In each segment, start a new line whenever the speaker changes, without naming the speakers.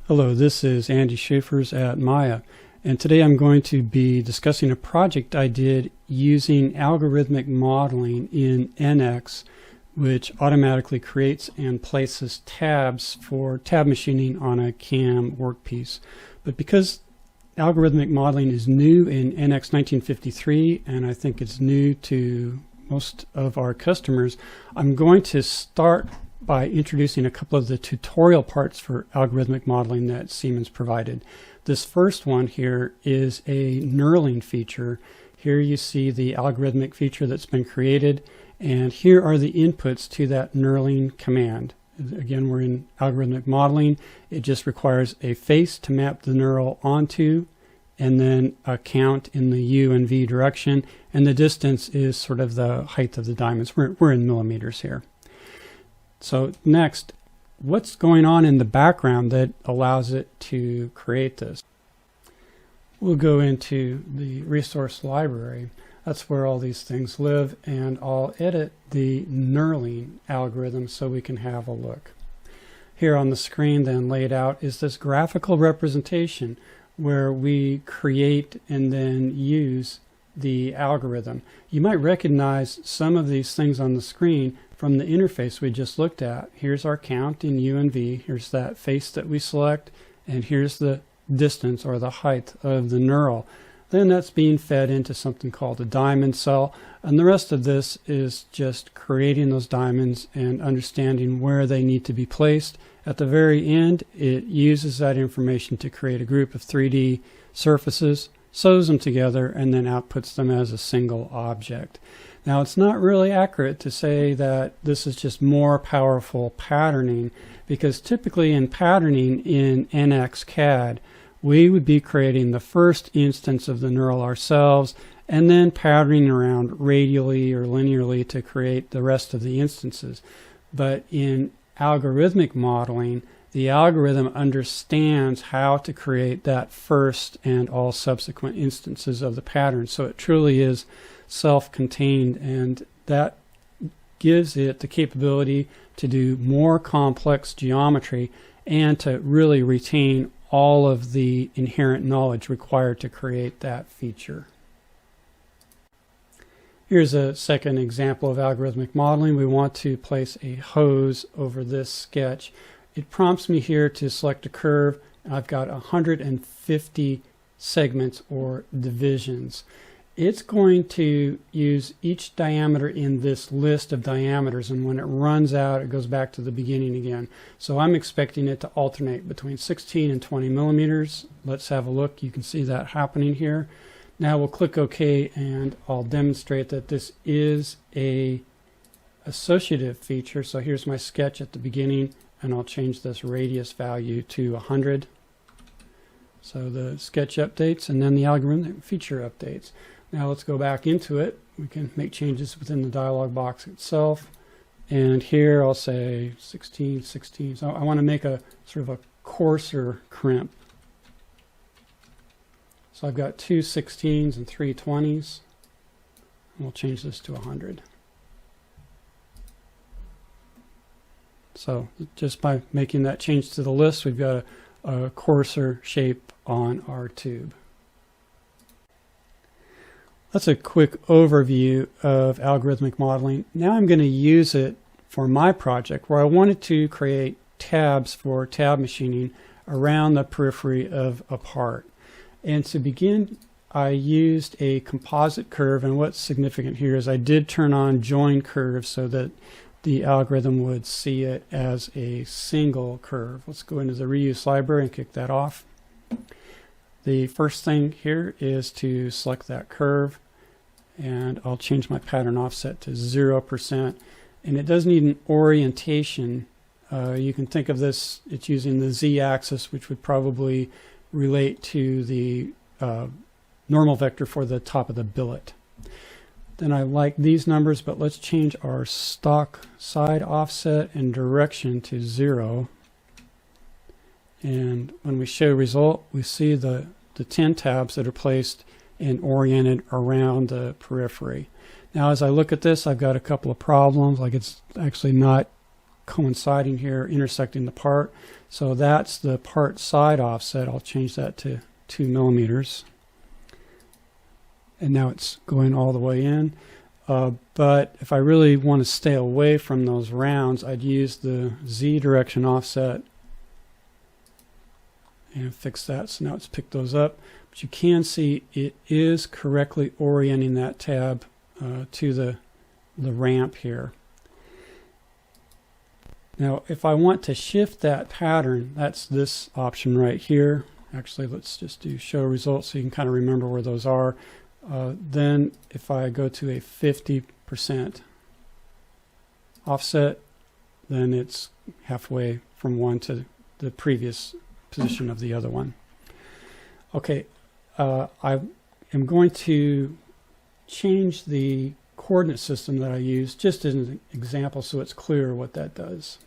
Hello, this is Andy Schaefer's at Maya, and today I'm going to be discussing a project I did using algorithmic modeling in NX, which automatically creates and places tabs for tab machining on a CAM workpiece. But because algorithmic modeling is new in NX 1953, and I think it's new to most of our customers, I'm going to start by introducing a couple of the tutorial parts for algorithmic modeling that Siemens provided. This first one here is a knurling feature. Here you see the algorithmic feature that's been created, and here are the inputs to that knurling command. Again, we're in algorithmic modeling. It just requires a face to map the knurl onto, and then a count in the U and V direction, and the distance is sort of the height of the diamonds. We're in millimeters here. So next, what's going on in the background that allows it to create this? We'll go into the resource library. That's where all these things live, and I'll edit the knurling algorithm so we can have a look. Here on the screen then laid out is this graphical representation where we create and then use the algorithm. You might recognize some of these things on the screen from the interface we just looked at. Here's our count in U and V, here's that face that we select, and here's the distance or the height of the knurl. Then that's being fed into something called a diamond cell, and the rest of this is just creating those diamonds and understanding where they need to be placed. At the very end, it uses that information to create a group of 3D surfaces, sews them together, and then outputs them as a single object. Now, it's not really accurate to say that this is just more powerful patterning, because typically in patterning in NX CAD, we would be creating the first instance of the knurl ourselves and then patterning around radially or linearly to create the rest of the instances. But in algorithmic modeling, the algorithm understands how to create that first and all subsequent instances of the pattern. So it truly is self-contained, and that gives it the capability to do more complex geometry and to really retain all of the inherent knowledge required to create that feature. Here's a second example of algorithmic modeling. We want to place a hose over this sketch. It prompts me here to select a curve. I've got 150 segments or divisions. It's going to use each diameter in this list of diameters, and when it runs out, it goes back to the beginning again. So I'm expecting it to alternate between 16 and 20 millimeters. Let's have a look. You can see that happening here. Now we'll click OK, and I'll demonstrate that this is a associative feature. So here's my sketch at the beginning, and I'll change this radius value to 100. So the sketch updates, and then the algorithmic feature updates. Now let's go back into it. We can make changes within the dialog box itself. And here I'll say 16, 16. So I want to make a sort of a coarser crimp. So I've got two 16s and three 20s. And we'll change this to 100. So just by making that change to the list, we've got a coarser shape on our tube. That's a quick overview of algorithmic modeling. Now I'm going to use it for my project where I wanted to create tabs for tab machining around the periphery of a part. And to begin, I used a composite curve, and what's significant here is I did turn on join curves so that the algorithm would see it as a single curve. Let's go into the reuse library and kick that off. The first thing here is to select that curve, and I'll change my pattern offset to 0%, and it does need an orientation. You can think of this, it's using the z-axis, which would probably relate to the normal vector for the top of the billet. Then I like these numbers, but let's change our stock side offset and direction to 0. And when we show result, we see the 10 tabs that are placed and oriented around the periphery. Now as I look at this, I've got a couple of problems, like it's actually not coinciding here, intersecting the part. So that's the part side offset. I'll change that to 2 millimeters. And now it's going all the way in. But if I really want to stay away from those rounds, I'd use the Z direction offset and fix that. So now it's picked those up. But you can see it is correctly orienting that tab to the ramp here. Now if I want to shift that pattern, that's this option right here. Actually, let's just do show results so you can kind of remember where those are. Then if I go to a 50% offset, then it's halfway from one to the previous position of the other one. Okay, I am going to change the coordinate system that I use just as an example so it's clear what that does.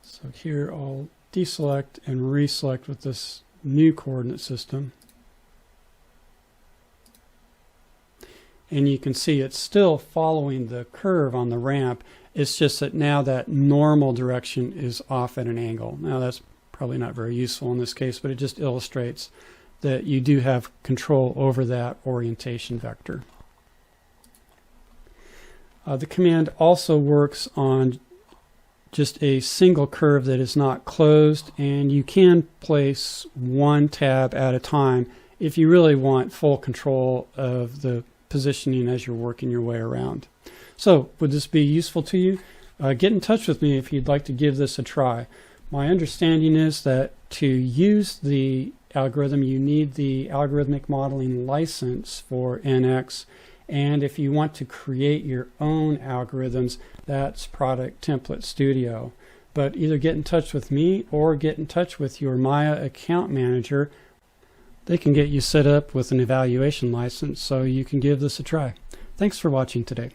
So here I'll deselect and reselect with this new coordinate system. And you can see it's still following the curve on the ramp. It's just that now that normal direction is off at an angle. Now that's probably not very useful in this case, but it just illustrates that you do have control over that orientation vector. The command also works on just a single curve that is not closed, and you can place one tab at a time if you really want full control of the positioning as you're working your way around. So would this be useful to you? Get in touch with me if you'd like to give this a try. My understanding is that to use the algorithm you need the Algorithmic Modeling license for NX, and if you want to create your own algorithms, that's Product Template Studio. But either get in touch with me or get in touch with your Maya account manager. They can get you set up with an evaluation license so you can give this a try. Thanks for watching today.